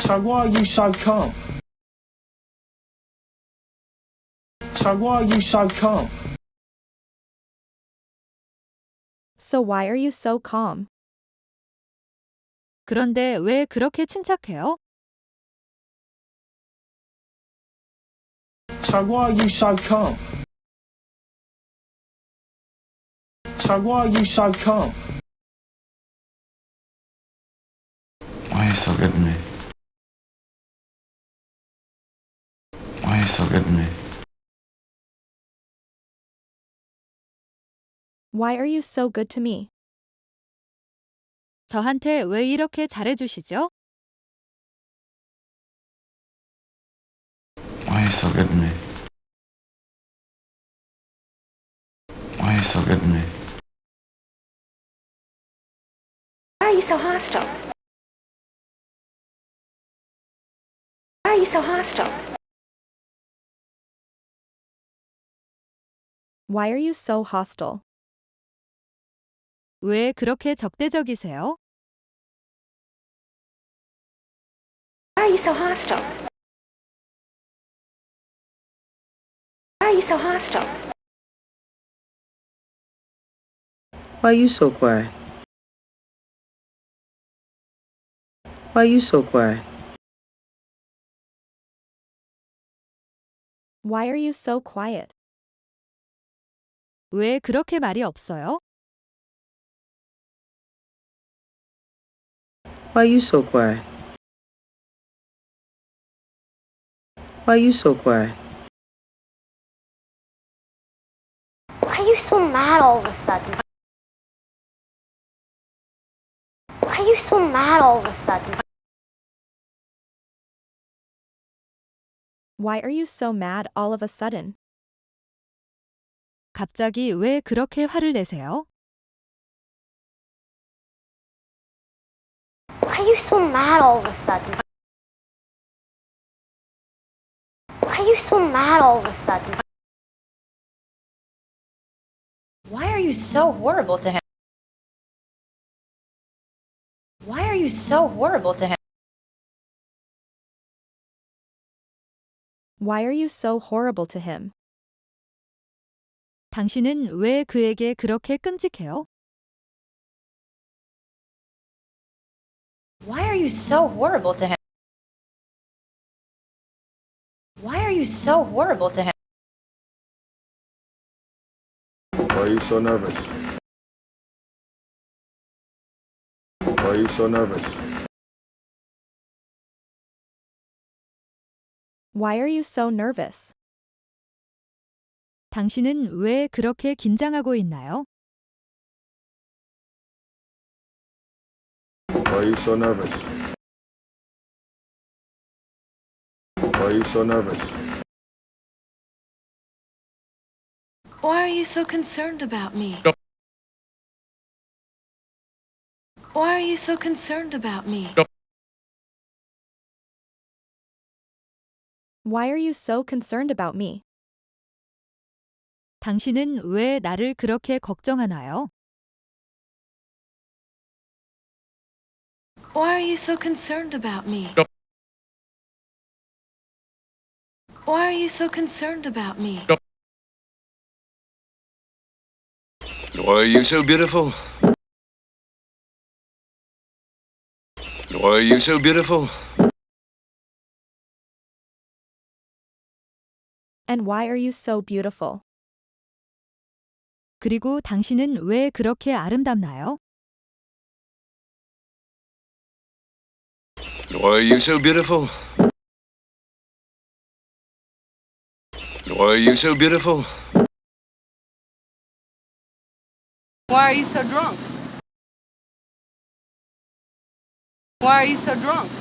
사과하기.com 사과하기.com So why are you so calm? 그런데 왜 그렇게 침착해요? 사과하기.com 사과하기.com Why are you so good to me? Why are you so good to me? Why are you so good to me? 저한테 왜 이렇게 잘해주시죠? Why are you so good to me? Why are you so good to me? Why are you so hostile? Why are you so hostile? Why are you so hostile? 왜 그렇게 적대적이세요? Why are you so hostile? Why are you so hostile? Why you so quiet? Why you so quiet? Why are you so quiet? 왜 그렇게 말이 없어요? Why you so quiet? Why you so quiet? Why are you so mad all of a sudden? Why are you so mad all of a sudden? Why are you so mad all of a sudden? 갑자기 왜 그렇게 화를 내세요? Why are you so mad all of a sudden? Why are you so mad all of a sudden? Why are you so horrible to him? Why are you so horrible to him? Why are you so horrible to him? 당신은 왜 그에게 그렇게 끔찍해요? Why are you so horrible to him? Why are you so horrible to him? Why are you so nervous? Why are you so nervous? Why are you so nervous? 당신은 왜 그렇게 긴장하고 있나요? Why are you so nervous? Why are you so nervous? Why are you so concerned about me? Why are you so concerned about me? Why are you so concerned about me? 당신은 왜 나를 그렇게 걱정하나요? Why are you so concerned about me? Why are you so concerned about me? Why are you so beautiful? Why are you so beautiful? And why are you so beautiful? 그리고 당신은 왜 그렇게 아름답나요? Why are you so beautiful? Why are you so beautiful? Why are you so drunk? Why are you so drunk?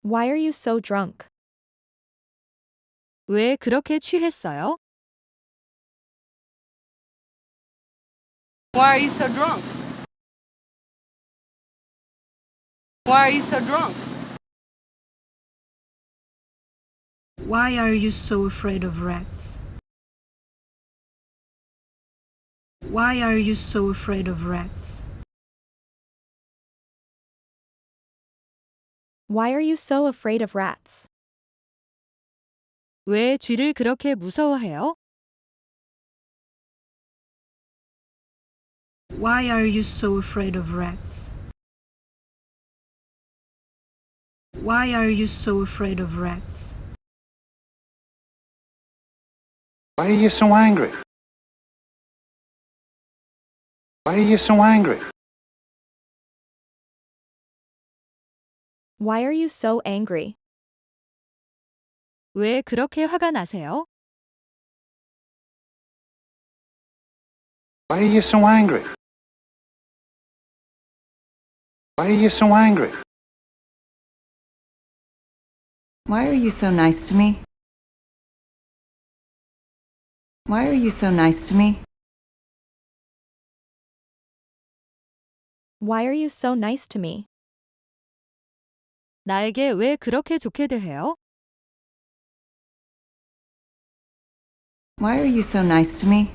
Why are you so drunk? 왜 그렇게 취했어요? Why are you so drunk? Why are you so drunk? Why are you so afraid of rats? Why are you so afraid of rats? Why are you so afraid of rats? 왜 쥐를 그렇게 무서워해요? Why are you so afraid of rats? Why are you so afraid of rats? Why are you so angry? Why are you so angry? Why are you so angry? 왜 그렇게 화가 나세요? Why are you so angry? Why are you so angry? Why are you so nice to me? Why are you so nice to me? Why are you so nice to me? 나에게 왜 그렇게 좋게 대해요? Why are you so nice to me?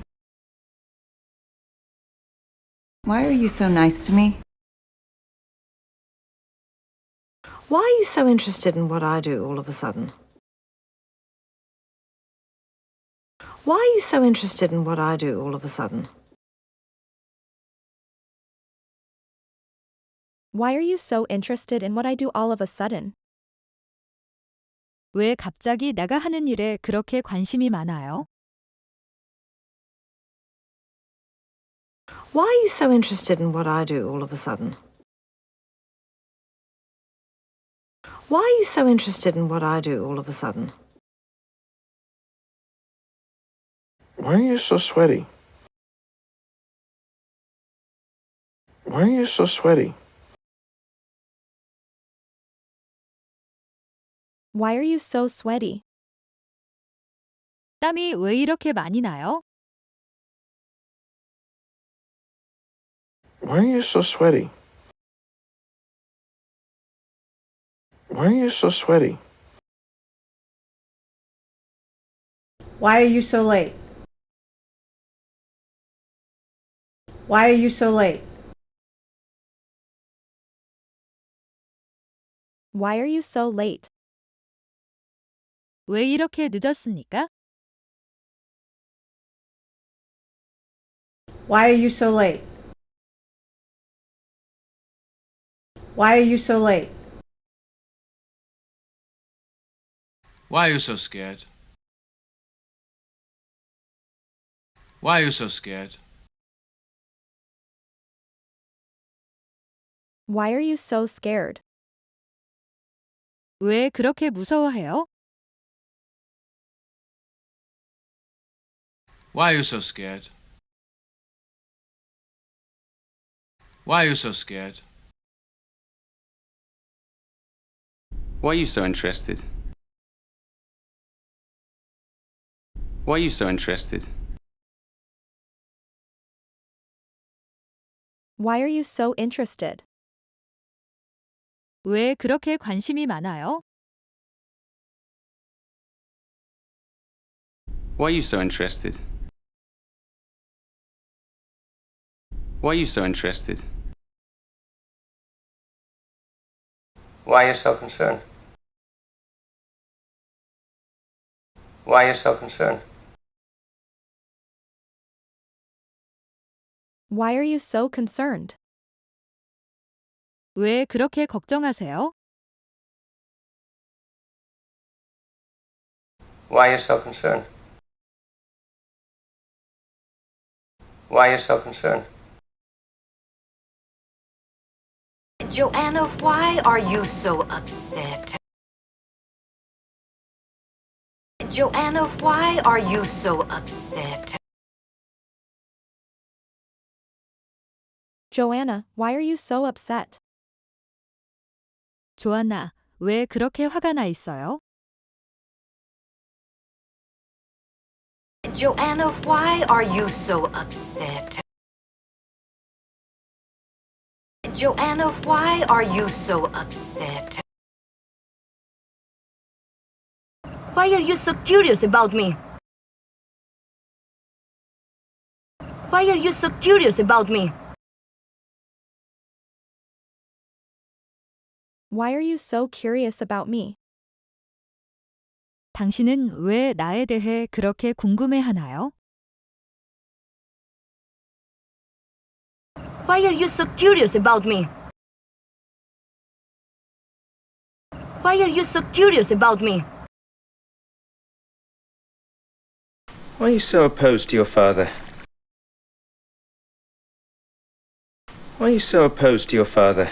Why are you so nice to me? Why are you so interested in what I do all of a sudden? Why are you so interested in what I do all of a sudden? Why are you so interested in what I do all of a sudden? 왜 갑자기 내가 하는 일에 그렇게 관심이 많아요? Why are you so interested in what I do all of a sudden? Why are you so interested in what I do all of a sudden? Why are you so sweaty? Why are you so sweaty? Why are you so sweaty? 땀이 왜 이렇게 많이 나요? Why are you so sweaty? Why are you so sweaty? Why are you so late? Why are you so late? Why are you so late? 왜 이렇게 늦었습니까? Why are you so late? Why are you so late? Why are you so scared? Why are you so scared? Why are you so scared? 왜 그렇게 무서워해요? Why are you so scared? Why are you so scared? Why are you so interested? Why are you so interested? Why are you so interested? 왜 그렇게 관심이 많아요? Why are you so interested? Why are you so interested? Why are you so concerned? Why are you so concerned? Why are you so concerned? 왜 그렇게 걱정하세요? Why are you so concerned? Why are you so concerned? Joanna, why are you so upset? Joanna, why are you so upset? Joanna, why are you so upset? 조안나, 왜 그렇게 화가 나 있어요? Joanna, why are you so upset? Joanna, why are you so upset? Why are you so curious about me? Why are you so curious about me? Why are you so curious about me? 당신은 왜 나에 대해 그렇게 궁금해하나요? Why are you so curious about me? Why are you so curious about me? Why are you so opposed to your father? Why are you so opposed to your father?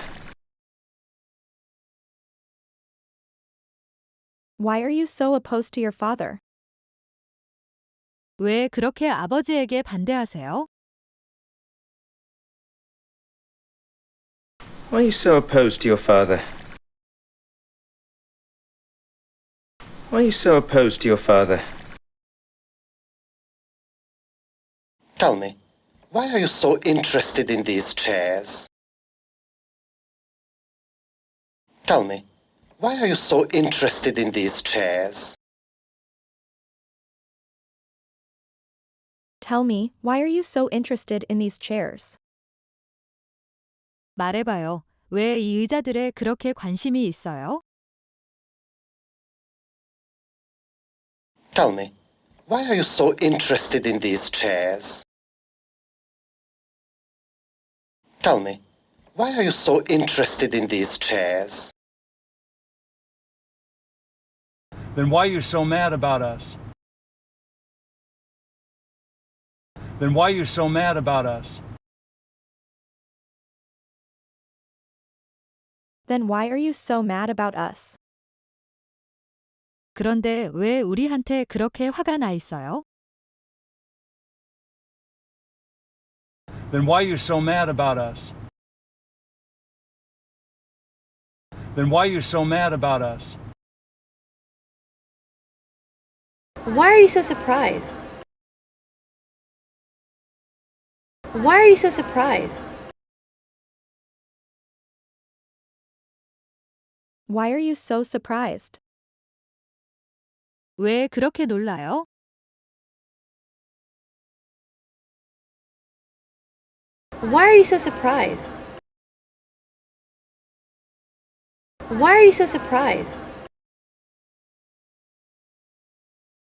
Why are you so opposed to your father? 왜 그렇게 아버지에게 반대하세요? Why are you so opposed to your father? Why are you so opposed to your father? Tell me, why are you so interested in these chairs? Tell me, why are you so interested in these chairs? Tell me, why are you so interested in these chairs? 말해봐요. 왜 이 의자들에 그렇게 관심이 있어요? Tell me, why are you so interested in these chairs? Tell me, why are you so interested in these chairs? Then why are you so mad about us? Then why are you so mad about us? Then why are you so mad about us? 그런데 왜 우리한테 그렇게 화가 나 있어요? Then why are you so mad about us? Then why are you so mad about us? Why are you so surprised? Why are you so surprised? Why are you so surprised? 왜 그렇게 놀라요? Why are you so surprised? Why are you so surprised?